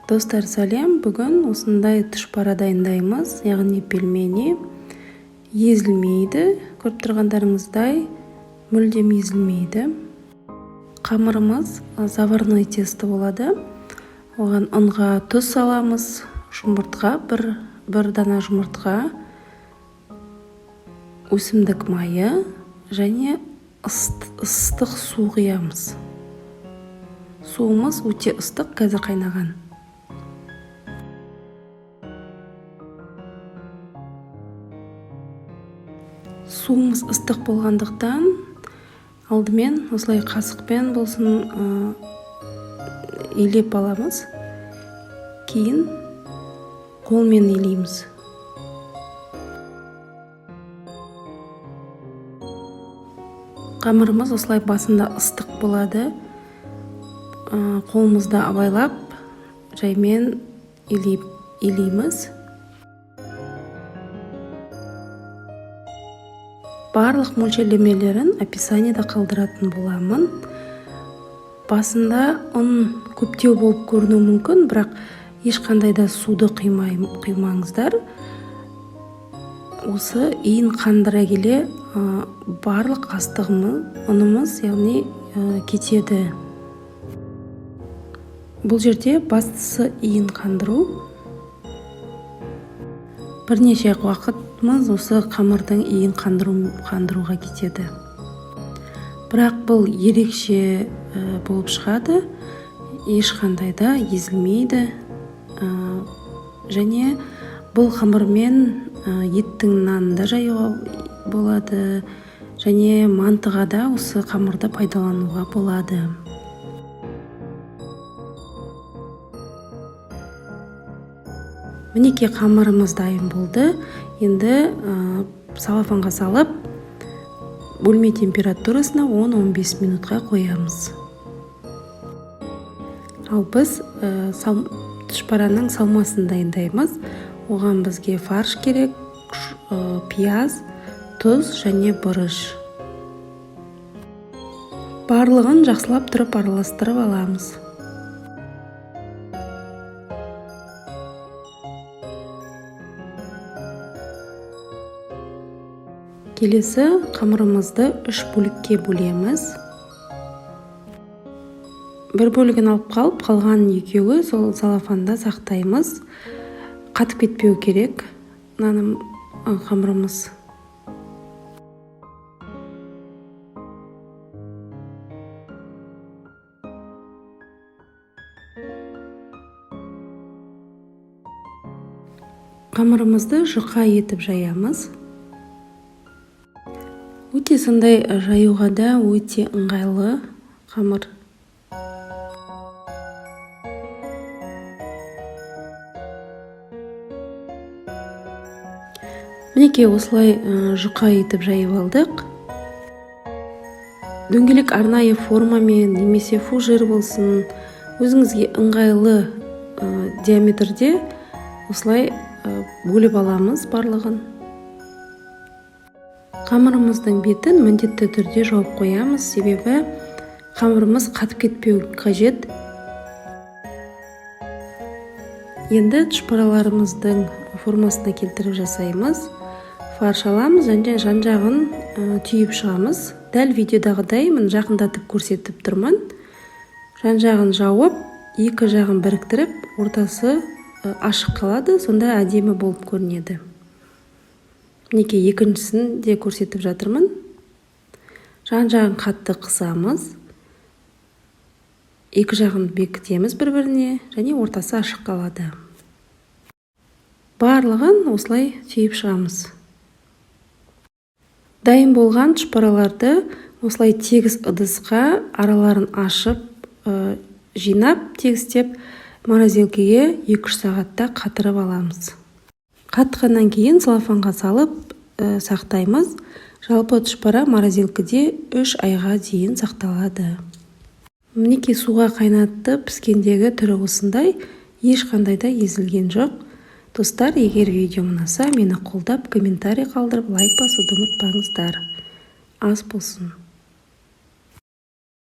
Достар, сәлем. Бүгін осындай тұшпара дайындаймыз, яғни пельмени. Езілмейді, көріп тұрғандарыңыздай, мүлдем езілмейді. Қамырымыз заварной тесто болады. Оған ұнға тұз саламыз, жұмыртқа, бір дана жұмыртқа, өсімдік майы және ыстық су құямыз. Суымыз өте ыстық, қазір қайнаған. Суымыз ыстық болғандықтан алдымен осылай қасықпен болсын илеп аламыз. Кейін қолмен илейміз. Қамырымыз осылай басында ыстық болады. Қолымызды абайлап жаймен илейміз. Барлық мөлшерлемелерін описаниеда қалдыратын боламын. Басында ұн көптеу болып көрінуі мүмкін, бірақ ешқандай да суды құймаңыздар. Осы иін қандыра келе барлық ұнымыз, яғни кетеді. Бұл жерде бастысы иін қандыру. Бірнеше уақытымыз осы қамырдың иін қандыруға кетеді. Бірақ бұл ерекше болып шығады, ешқандай да езілмейді. Және бұл қамырмен еттің нанын да жаюға болады, және мантыға да осы қамырды пайдалануға болады. Мінеке, қамырымыз дайын болды. Енді салафанға салып, бөлме температурасына 10-15 минутқа қоямыз. Ал біз тұшпараның салмасын дайындаймыз. Оған бізге фарш керек, пияз, тұз және бұрыш. Барлығын жақсылап тұрып араластырып аламыз. Келесі қамырымызды 3 бөлікке бөлеміз. Бір бөлігін алып қалып, қалған екеуі сол салафанда сақтаймыз. Қатып кетпеу керек қамырымыз. Қамырымызды жұқа етіп жаямыз. Өте сондай жаюға да өте ыңғайлы қамыр. Мінеке, осылай жұқа етіп жайып алдық. Дөңгелек арнайы формамен немесе фужер болсын, өзіңізге ыңғайлы диаметрде осылай бөліп аламыз барлығын. Қамырымыздың бетін міндетті түрде жауып қоямыз, себебі қамырымыз қатып кетпеу қажет. Енді тұшпараларымыздың формасына келтіріп жасаймыз. Фарш аламыз және жан-жағын түйіп шығамыз. Дәл видеодағыдай жақындатып көрсетіп тұрмын. Жан-жағын жауып, екі жағын біріктіріп, ортасы ашық қалады, сонда әдемі болып көрінеді. Мінеке, екіншісін де көрсетіп жатырмын. Жан-жағын қатты қысамыз. Екі жағын бекітеміз бір-біріне, және ортасы ашық қалады. Барлығын осылай түйіп шығамыз. Дайын болған тұшпараларды осылай тегіс ыдысқа араларын ашып, жинап, тегістеп, морозилкеге 2-3 сағатта қатырып аламыз. Қатқаннан кейін салафанға салып сақтаймыз. Жалпы тұшпара морозилкеде 3 айға дейін сақталады. Мінеке, суға қайнатып піскендегі түрі осындай, ешқандай да езілген жоқ. Достар, егер видео ұнаса, мені қолдап, комментарий қалдырып, лайк басуды ұмытпаңыздар. Ас болсын.